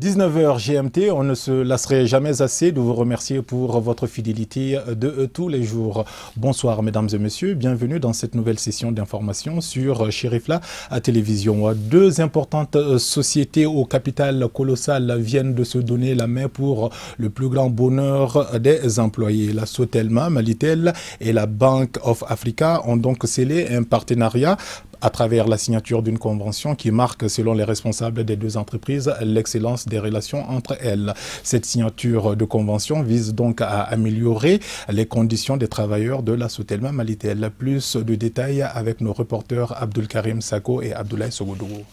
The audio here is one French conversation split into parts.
19h GMT, on ne se lasserait jamais assez de vous remercier pour votre fidélité de tous les jours. Bonsoir mesdames et messieurs, bienvenue dans cette nouvelle session d'information sur Chérifla à télévision. Deux importantes sociétés au capital colossal viennent de se donner la main pour le plus grand bonheur des employés. La Sotelma, Malitel et la Bank of Africa ont donc scellé un partenariat à travers la signature d'une convention qui marque, selon les responsables des deux entreprises, l'excellence des relations entre elles. Cette signature de convention vise donc à améliorer les conditions des travailleurs de la Sotelma Malitel. Plus de détails avec nos reporters Abdul Karim Sako et Abdoulaye Sogodougou.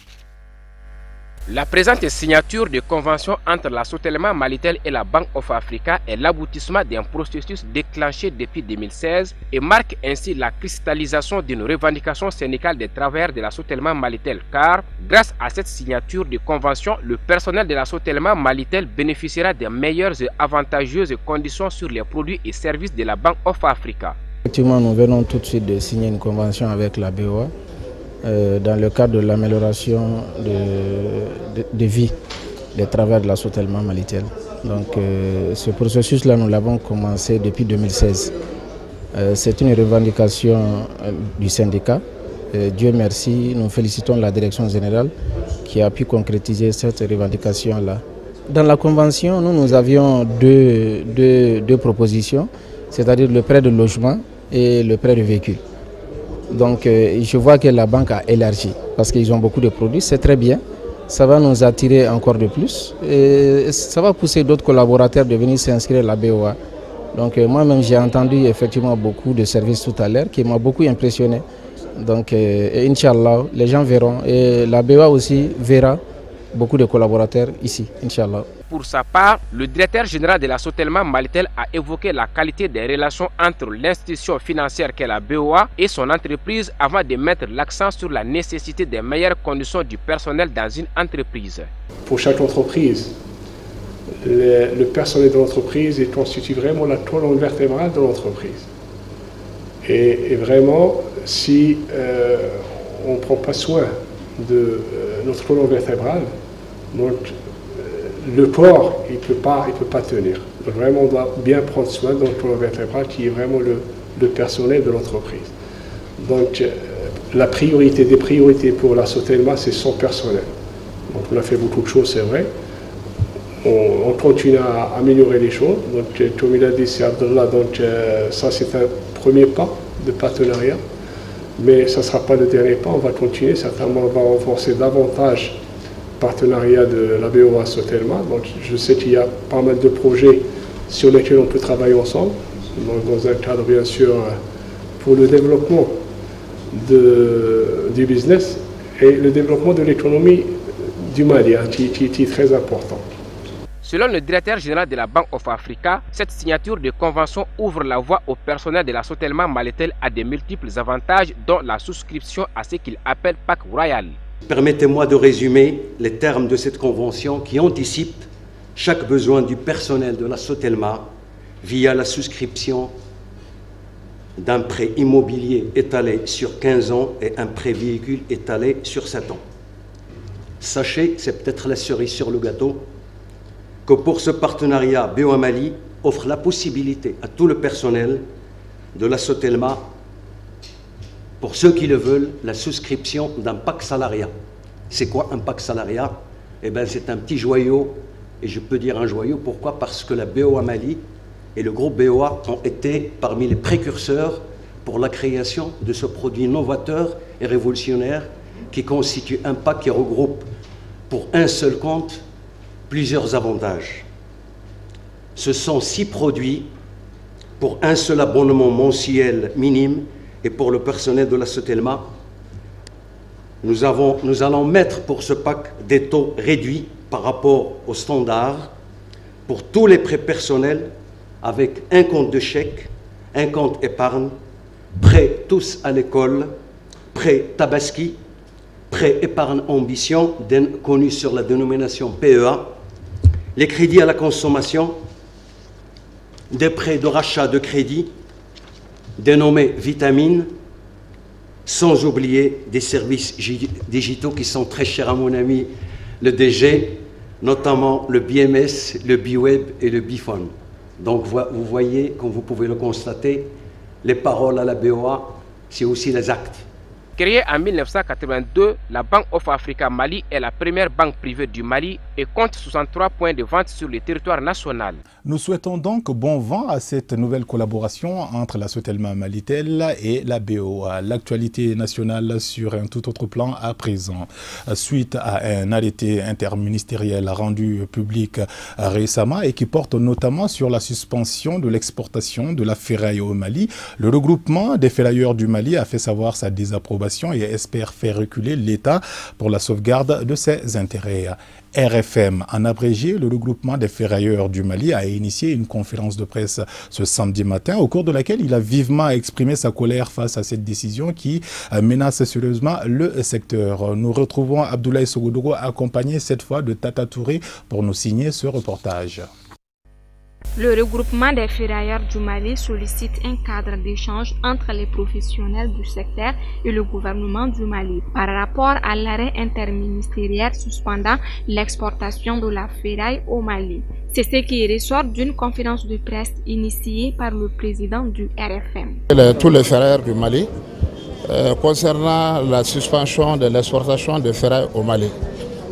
La présente signature de convention entre la Sotelma Malitel et la Bank of Africa est l'aboutissement d'un processus déclenché depuis 2016 et marque ainsi la cristallisation d'une revendication syndicale des travailleurs de la Sotelma Malitel, car grâce à cette signature de convention, le personnel de la Sotelma Malitel bénéficiera des meilleures et avantageuses conditions sur les produits et services de la Bank of Africa. Effectivement, nous venons tout de suite de signer une convention avec la BOA. Dans le cadre de l'amélioration de vie des travailleurs de la Sotelma Malitel. Donc ce processus-là, nous l'avons commencé depuis 2016. C'est une revendication du syndicat. Dieu merci, nous félicitons la direction générale qui a pu concrétiser cette revendication-là. Dans la convention, nous avions deux propositions, c'est-à-dire le prêt de logement et le prêt de véhicule. Donc je vois que la banque a élargi parce qu'ils ont beaucoup de produits, c'est très bien. Ça va nous attirer encore de plus et ça va pousser d'autres collaborateurs de venir s'inscrire à la BOA. Donc moi-même j'ai entendu effectivement beaucoup de services tout à l'heure qui m'ont beaucoup impressionné. Donc Inch'Allah, les gens verront et la BOA aussi verra beaucoup de collaborateurs ici, Inch'Allah. Pour sa part, le directeur général de la Sotelma Malitel a évoqué la qualité des relations entre l'institution financière qu'est la BOA et son entreprise avant de mettre l'accent sur la nécessité des meilleures conditions du personnel dans une entreprise. Pour chaque entreprise, le personnel de l'entreprise constitue vraiment la colonne vertébrale de l'entreprise. Et vraiment, si on ne prend pas soin de notre colonne vertébrale, donc le corps, il peut pas tenir. Donc vraiment, on doit bien prendre soin de notre colonne vertébrale qui est vraiment le personnel de l'entreprise. Donc la priorité des priorités pour la Sotelma, c'est son personnel. Donc on a fait beaucoup de choses, c'est vrai. On continue à améliorer les choses. Donc comme il a dit, c'est Abdallah, donc ça c'est un premier pas de partenariat. Mais ça ne sera pas le dernier pas, on va continuer, certainement on va renforcer davantage le partenariat de la BOA Sotelma. Donc je sais qu'il y a pas mal de projets sur lesquels on peut travailler ensemble, donc dans un cadre bien sûr pour le développement du business et le développement de l'économie du Mali, qui est très important. Selon le directeur général de la Bank of Africa, cette signature de convention ouvre la voie au personnel de la Sotelma Malitel à de multiples avantages, dont la souscription à ce qu'il appelle Pacte Royal. Permettez-moi de résumer les termes de cette convention qui anticipe chaque besoin du personnel de la Sotelma via la souscription d'un prêt immobilier étalé sur 15 ans et un prêt véhicule étalé sur 7 ans. Sachez, c'est peut-être la cerise sur le gâteau, que pour ce partenariat, BOA Mali offre la possibilité à tout le personnel de la Sotelma, pour ceux qui le veulent, la souscription d'un pack salariat. C'est quoi un pack salariat? Eh bien, c'est un petit joyau, et je peux dire un joyau, pourquoi? Parce que la BOA Mali et le groupe BOA ont été parmi les précurseurs pour la création de ce produit novateur et révolutionnaire qui constitue un pack qui regroupe pour un seul compte plusieurs avantages. Ce sont 6 produits pour un seul abonnement mensuel minime et pour le personnel de la Sotelma. Nous allons mettre pour ce pack des taux réduits par rapport aux standards pour tous les prêts personnels avec un compte de chèque, un compte épargne, prêts tous à l'école, prêts Tabaski, prêts épargne ambition, connu sur la dénomination PEA, les crédits à la consommation, des prêts de rachat de crédit, dénommés vitamines, sans oublier des services digitaux qui sont très chers à mon ami le DG, notamment le BMS, le BWeb et le BIFON. Donc vous voyez, comme vous pouvez le constater, les paroles à la BOA, c'est aussi les actes. Créée en 1982, la Bank of Africa Mali est la première banque privée du Mali et compte 63 points de vente sur le territoire national. Nous souhaitons donc bon vent à cette nouvelle collaboration entre la Sotelma Malitel et la BOA. L'actualité nationale sur un tout autre plan à présent. Suite à un arrêté interministériel rendu public récemment et qui porte notamment sur la suspension de l'exportation de la ferraille au Mali, le regroupement des ferrailleurs du Mali a fait savoir sa désapprobation et espère faire reculer l'État pour la sauvegarde de ses intérêts. RFM, en abrégé, le regroupement des ferrailleurs du Mali a initié une conférence de presse ce samedi matin au cours de laquelle il a vivement exprimé sa colère face à cette décision qui menace sérieusement le secteur. Nous retrouvons Abdoulaye Sogodogo accompagné cette fois de Tata Touré pour nous signer ce reportage. Le regroupement des ferrailleurs du Mali sollicite un cadre d'échange entre les professionnels du secteur et le gouvernement du Mali par rapport à l'arrêt interministériel suspendant l'exportation de la ferraille au Mali. C'est ce qui ressort d'une conférence de presse initiée par le président du RFM. Tous les ferrailleurs du Mali concernant la suspension de l'exportation de ferraille au Mali.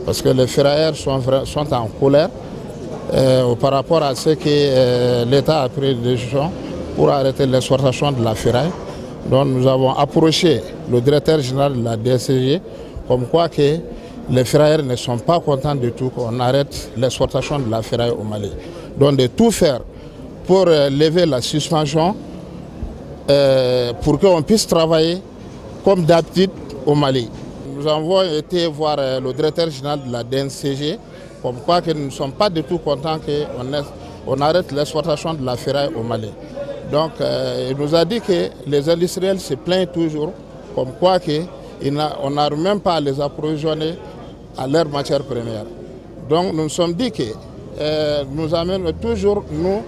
Parce que les ferrailleurs sont en colère par rapport à ce que l'État a pris des décisions pour arrêter l'exportation de la ferraille. Donc nous avons approché le directeur général de la DSCG comme quoi que les ferrailleurs ne sont pas contents du tout qu'on arrête l'exportation de la ferraille au Mali. Donc de tout faire pour lever la suspension pour qu'on puisse travailler comme d'habitude au Mali. Nous avons été voir le directeur général de la DNCG comme quoi que nous ne sommes pas du tout contents qu'on arrête l'exportation de la ferraille au Mali. Donc il nous a dit que les industriels se plaignent toujours comme quoi on n'arrive même pas à les approvisionner à leur matière première. Donc nous nous sommes dit que nous amènent toujours, nous,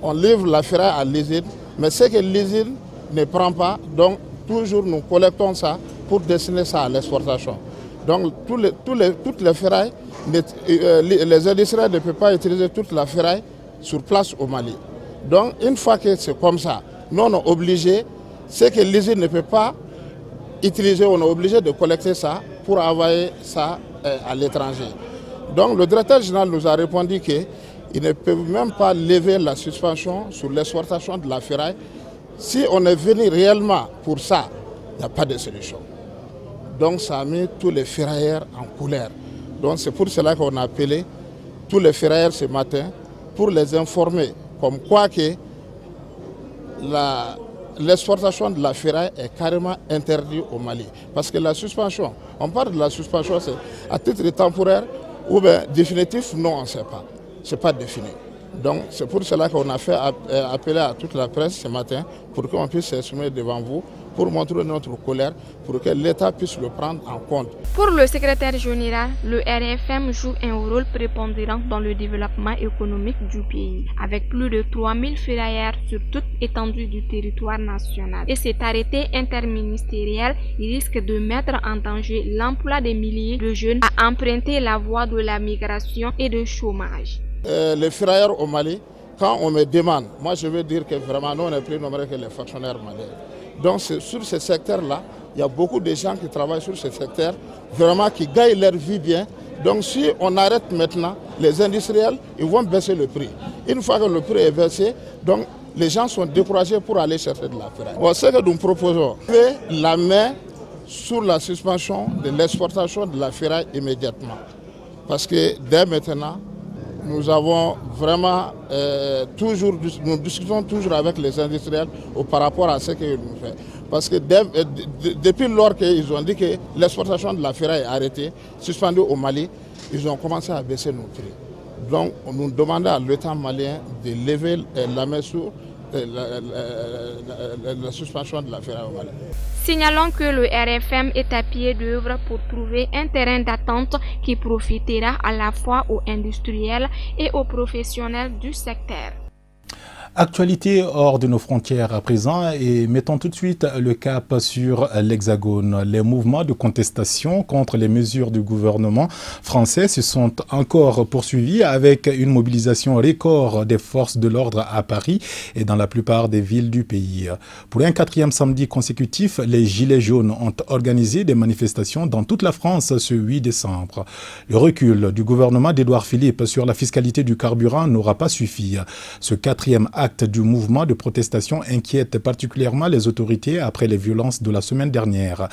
on livre la ferraille à l'usine, mais ce que l'usine ne prend pas, donc toujours nous collectons ça pour destiner ça à l'exportation. Donc toutes les ferrailles, les industriels ne peuvent pas utiliser toute la ferraille sur place au Mali. Donc une fois que c'est comme ça, nous on est obligé, ce que l'usine ne peut pas utiliser, on est obligé de collecter ça pour envoyer ça à l'étranger. Donc le directeur général nous a répondu qu'il ne peut même pas lever la suspension sur l'exportation de la ferraille. Si on est venu réellement pour ça, il n'y a pas de solution. Donc ça a mis tous les ferrailleurs en colère. Donc c'est pour cela qu'on a appelé tous les ferrailleurs ce matin pour les informer comme quoi que l'exportation de la ferraille est carrément interdite au Mali. Parce que la suspension, on parle de la suspension, c'est à titre temporaire ou bien définitif, non, on ne sait pas. Ce n'est pas défini. Donc c'est pour cela qu'on a fait appeler à toute la presse ce matin pour qu'on puisse s'exprimer devant vous, pour montrer notre colère, pour que l'État puisse le prendre en compte. Pour le secrétaire général, le RFM joue un rôle prépondérant dans le développement économique du pays, avec plus de 3000 ferrailleurs sur toute étendue du territoire national. Et cet arrêté interministériel risque de mettre en danger l'emploi des milliers de jeunes à emprunter la voie de la migration et du chômage. Les ferrailleurs au Mali, quand on me demande, moi je veux dire que vraiment nous on est plus nombreux que les fonctionnaires maliens. Donc sur ce secteur-là, il y a beaucoup de gens qui travaillent sur ce secteur, vraiment qui gagnent leur vie bien. Donc si on arrête maintenant, les industriels, ils vont baisser le prix. Une fois que le prix est baissé, donc les gens sont découragés pour aller chercher de la ferraille. Bon, ce que nous proposons, c'est la main sur la suspension de l'exportation de la ferraille immédiatement. Parce que dès maintenant, nous avons vraiment nous discutons toujours avec les industriels par rapport à ce qu'ils nous font. Parce que depuis lors qu'ils ont dit que l'exportation de la ferraille est arrêtée, suspendue au Mali, ils ont commencé à baisser nos prix. Donc nous demandons à l'État malien de lever la main sur la suspension de la ferraille au Mali. Signalons que le RFM est à pied d'œuvre pour trouver un terrain d'attente qui profitera à la fois aux industriels et aux professionnels du secteur. Actualité hors de nos frontières à présent et mettons tout de suite le cap sur l'Hexagone. Les mouvements de contestation contre les mesures du gouvernement français se sont encore poursuivis avec une mobilisation record des forces de l'ordre à Paris et dans la plupart des villes du pays. Pour un 4e samedi consécutif, les Gilets jaunes ont organisé des manifestations dans toute la France ce 8 décembre. Le recul du gouvernement d'Édouard Philippe sur la fiscalité du carburant n'aura pas suffi. Ce 4e acte du mouvement de protestation inquiète particulièrement les autorités après les violences de la semaine dernière.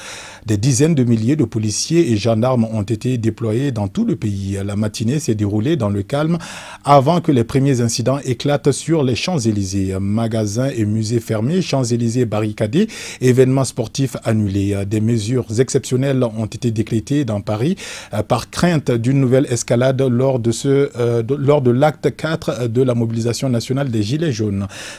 Des dizaines de milliers de policiers et gendarmes ont été déployés dans tout le pays. La matinée s'est déroulée dans le calme avant que les premiers incidents éclatent sur les Champs-Élysées. Magasins et musées fermés, Champs-Élysées barricadés, événements sportifs annulés. Des mesures exceptionnelles ont été décrétées dans Paris par crainte d'une nouvelle escalade lors de l'acte 4 de la mobilisation nationale des Gilets jaunes.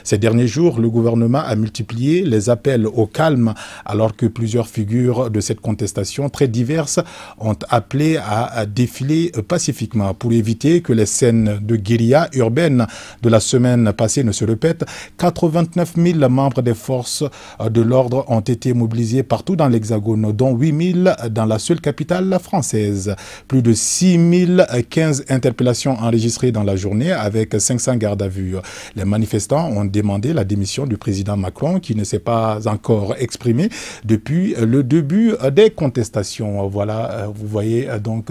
Ces derniers jours, le gouvernement a multiplié les appels au calme alors que plusieurs figures de cette contestation très diverses ont appelé à défiler pacifiquement. Pour éviter que les scènes de guérilla urbaine de la semaine passée ne se répètent, 89 000 membres des forces de l'ordre ont été mobilisés partout dans l'Hexagone, dont 8 000 dans la seule capitale française. Plus de 6 015 interpellations enregistrées dans la journée avec 500 gardes à vue. Les manifestants ont demandé la démission du président Macron qui ne s'est pas encore exprimé depuis le début des contestations. Voilà, vous voyez donc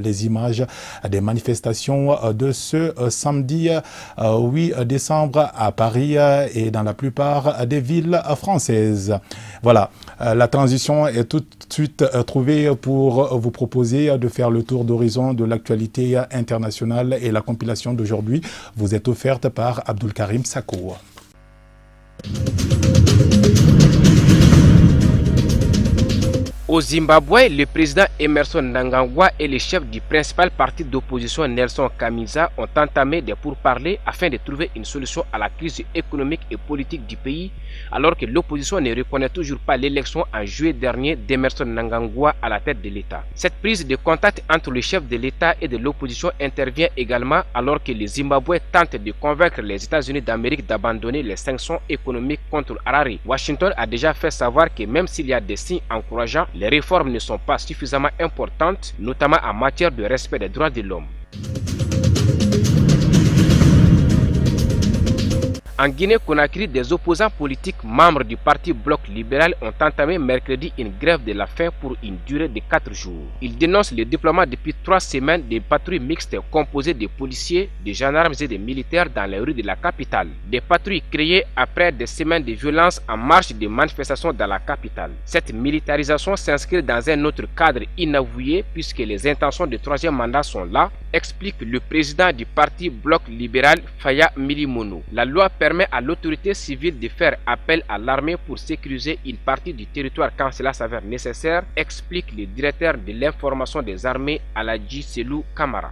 les images des manifestations de ce samedi 8 décembre à Paris et dans la plupart des villes françaises. Voilà, la transition est tout de suite trouvée pour vous proposer de faire le tour d'horizon de l'actualité internationale et la compilation d'aujourd'hui vous est offerte par Abdul Karim Sako. Au Zimbabwe, le président Emmerson Mnangagwa et le chef du principal parti d'opposition Nelson Chamisa ont entamé des pourparlers afin de trouver une solution à la crise économique et politique du pays, alors que l'opposition ne reconnaît toujours pas l'élection en juillet dernier d'Emmerson Mnangagwa à la tête de l'État. Cette prise de contact entre le chef de l'État et de l'opposition intervient également alors que le Zimbabwe tente de convaincre les États-Unis d'Amérique d'abandonner les sanctions économiques contre Harare. Washington a déjà fait savoir que même s'il y a des signes encourageants, les réformes ne sont pas suffisamment importantes, notamment en matière de respect des droits de l'homme. En Guinée-Conakry, des opposants politiques membres du parti Bloc libéral ont entamé mercredi une grève de la faim pour une durée de 4 jours. Ils dénoncent le déploiement depuis 3 semaines de patrouilles mixtes composées de policiers, de gendarmes et de militaires dans les rues de la capitale. Des patrouilles créées après des semaines de violence en marge de manifestations dans la capitale. Cette militarisation s'inscrit dans un autre cadre inavoué puisque les intentions de 3e mandat sont là, explique le président du parti Bloc libéral Faya Milimono. La loi permet à l'autorité civile de faire appel à l'armée pour sécuriser une partie du territoire quand cela s'avère nécessaire, explique le directeur de l'information des armées Aladji Selou Kamara.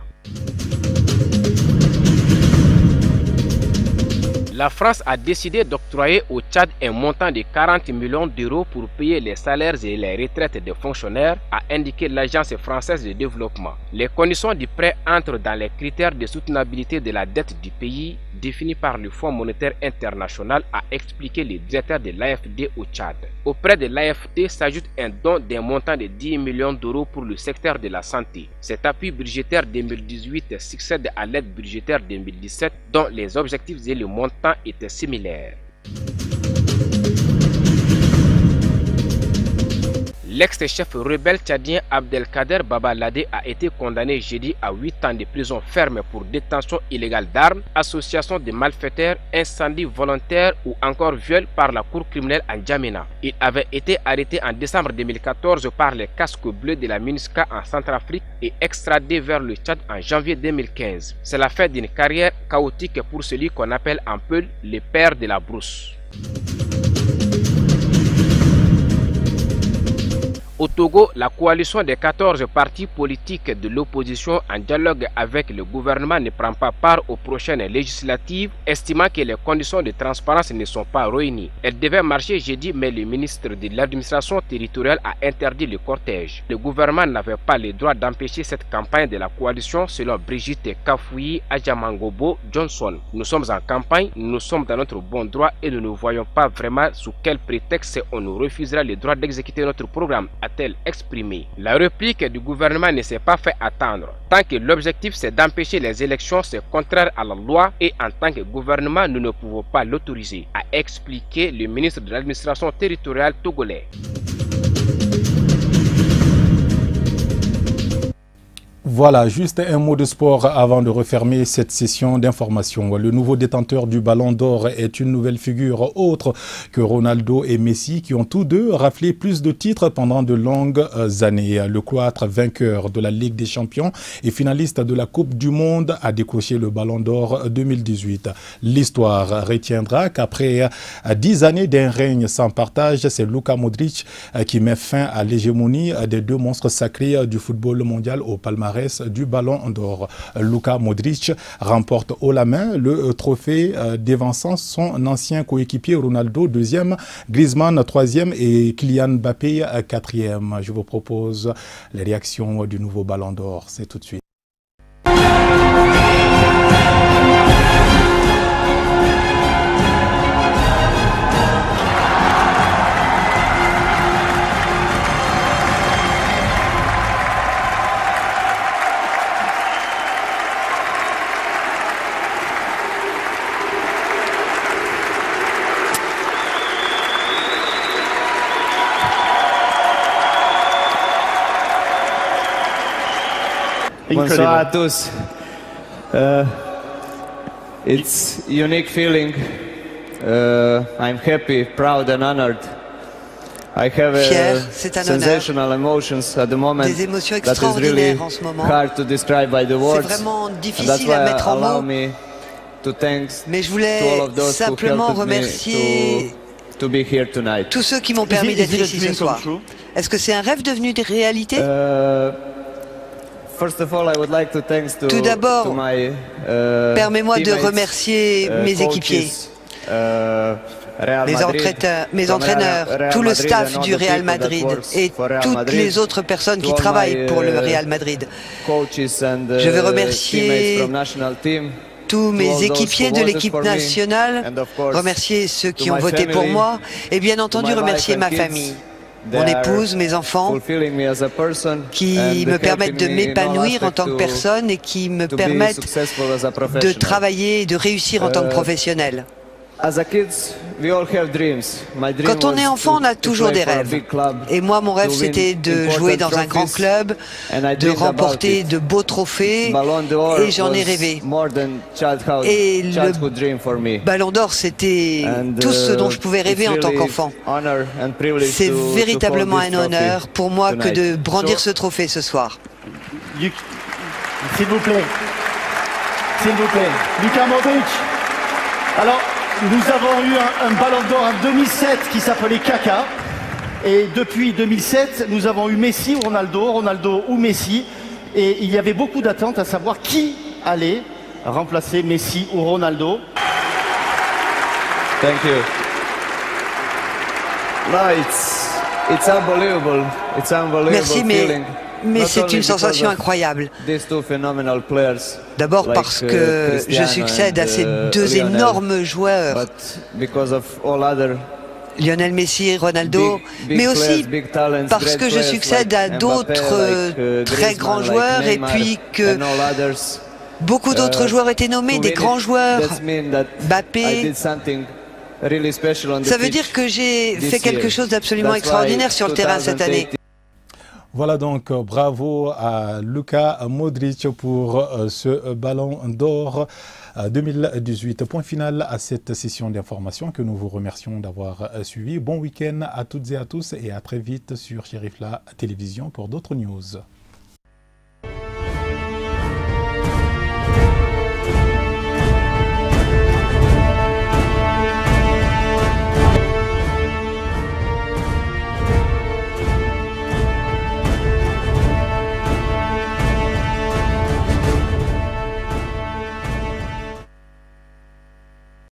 La France a décidé d'octroyer au Tchad un montant de 40 millions d'euros pour payer les salaires et les retraites des fonctionnaires, a indiqué l'Agence française de développement. Les conditions du prêt entrent dans les critères de soutenabilité de la dette du pays définis par le Fonds monétaire international, a expliqué le directeur de l'AFD au Tchad. Auprès de l'AFD s'ajoute un don d'un montant de 10 millions d'euros pour le secteur de la santé. Cet appui budgétaire 2018 succède à l'aide budgétaire 2017 dont les objectifs et le montant étaient similaires. L'ex-chef rebelle tchadien Abdelkader Babalade a été condamné jeudi à 8 ans de prison ferme pour détention illégale d'armes, association de malfaiteurs, incendie volontaire ou encore viol par la cour criminelle en Djamena. Il avait été arrêté en décembre 2014 par les casques bleus de la MINUSCA en Centrafrique et extradé vers le Tchad en janvier 2015. C'est la fin d'une carrière chaotique pour celui qu'on appelle en Peul le père de la brousse. Au Togo, la coalition des 14 partis politiques de l'opposition en dialogue avec le gouvernement ne prend pas part aux prochaines législatives, estimant que les conditions de transparence ne sont pas réunies. Elle devait marcher jeudi, mais le ministre de l'administration territoriale a interdit le cortège. Le gouvernement n'avait pas le droit d'empêcher cette campagne de la coalition, selon Brigitte Kafouyi Adjamangobo Johnson. Nous sommes en campagne, nous sommes dans notre bon droit et nous ne voyons pas vraiment sous quel prétexte on nous refusera le droit d'exécuter notre programme, a-t-elle exprimé. La réplique du gouvernement ne s'est pas fait attendre. Tant que l'objectif c'est d'empêcher les élections, c'est contraire à la loi et en tant que gouvernement, nous ne pouvons pas l'autoriser, a expliqué le ministre de l'administration territoriale togolais. Voilà, juste un mot de sport avant de refermer cette session d'information. Le nouveau détenteur du Ballon d'Or est une nouvelle figure autre que Ronaldo et Messi qui ont tous deux raflé plus de titres pendant de longues années. Le Croate, vainqueur de la Ligue des Champions et finaliste de la Coupe du Monde, a décroché le Ballon d'Or 2018. L'histoire retiendra qu'après 10 années d'un règne sans partage, c'est Luka Modric qui met fin à l'hégémonie des deux monstres sacrés du football mondial au palmarès du Ballon d'Or. Luka Modric remporte haut la main le trophée dévançant son ancien coéquipier Ronaldo, deuxième, Griezmann troisième et Kylian Mbappé quatrième. Je vous propose les réactions du nouveau Ballon d'Or. C'est tout de suite. Bonsoir à tous. It's a unique feeling. I'm happy, proud and honored. I have sensational emotions at the moment. Des émotions that is really extraordinaires en ce moment. hard to describe by the words. C'est vraiment And that's difficile why à mettre en allow mots. me to thanks Mais je to voulais all of those simplement who helped me remercier to be here tonight. tous ceux qui m'ont permis d'être ici ce soir. Est-ce que c'est un rêve devenu de réalité? First of all, I would like to thanks to, Tout d'abord, to my, permets-moi de teammates, remercier mes coaches, équipiers, Real mes Madrid, entraîneurs, Real tout le Madrid staff and du all the Real people that Madrid works et for Real toutes Madrid, les autres personnes qui to all travaillent my, pour le Real Madrid. coaches and, Je veux teammates remercier from national team, tous to mes all those équipiers who de voted l'équipe for me, nationale, and of course, remercier ceux qui to ont my voté pour family, moi et bien entendu my wife remercier and ma kids. famille, They mon are épouse, mes enfants, fulfilling me as a person qui and me permettent de helping me in all m'épanouir en aspects tant que personne et qui me to be permettent successful as a de professional. travailler et de réussir en tant que professionnel. As a kids, we all have dreams. My dream Quand on est was enfant, on a to toujours play des for a rêves. big club, Et moi, mon rêve, to win c'était de important jouer dans un grand trophies, club, and I de dreamed about remporter it. de beaux trophées, Ballon d'Or et j'en ai was rêvé. more than Et le childhood dream for me. Ballon d'Or, c'était And, tout ce dont je pouvais rêver it's en tant really qu'enfant. honor and privilege C'est to véritablement hold this un honneur trophy pour moi que tonight. de brandir ce trophée ce soir. S'il vous plaît. S'il vous plaît. Luka Modric. Alors, nous avons eu un Ballon d'Or en 2007 qui s'appelait Kaka. Et depuis 2007, nous avons eu Messi ou Ronaldo, Ronaldo ou Messi. Et il y avait beaucoup d'attentes à savoir qui allait remplacer Messi ou Ronaldo. Thank you. No, it's unbelievable. It's unbelievable Merci, feeling. mais Not c'est only une because sensation of incroyable. these two phenomenal players, D'abord like, parce que je Cristiano succède à ces and, deux Lionel, énormes joueurs, but because of all other Lionel Messi, Ronaldo, big mais aussi players, big talents, parce great que je players succède like à Mbappé, d'autres like, très Griezmann, grands like joueurs et Neymar puis que and all others. beaucoup d'autres joueurs étaient nommés, To des win grands it, joueurs. that mean that I Mbappé. did something really special on the Ça veut pitch dire que j'ai this fait quelque year. chose d'absolument That's extraordinaire why sur le terrain cette année. 2018 Voilà donc, bravo à Luka Modric pour ce Ballon d'Or 2018. Point final à cette session d'information que nous vous remercions d'avoir suivi. Bon week-end à toutes et à tous et à très vite sur Chérifla Télévision pour d'autres news.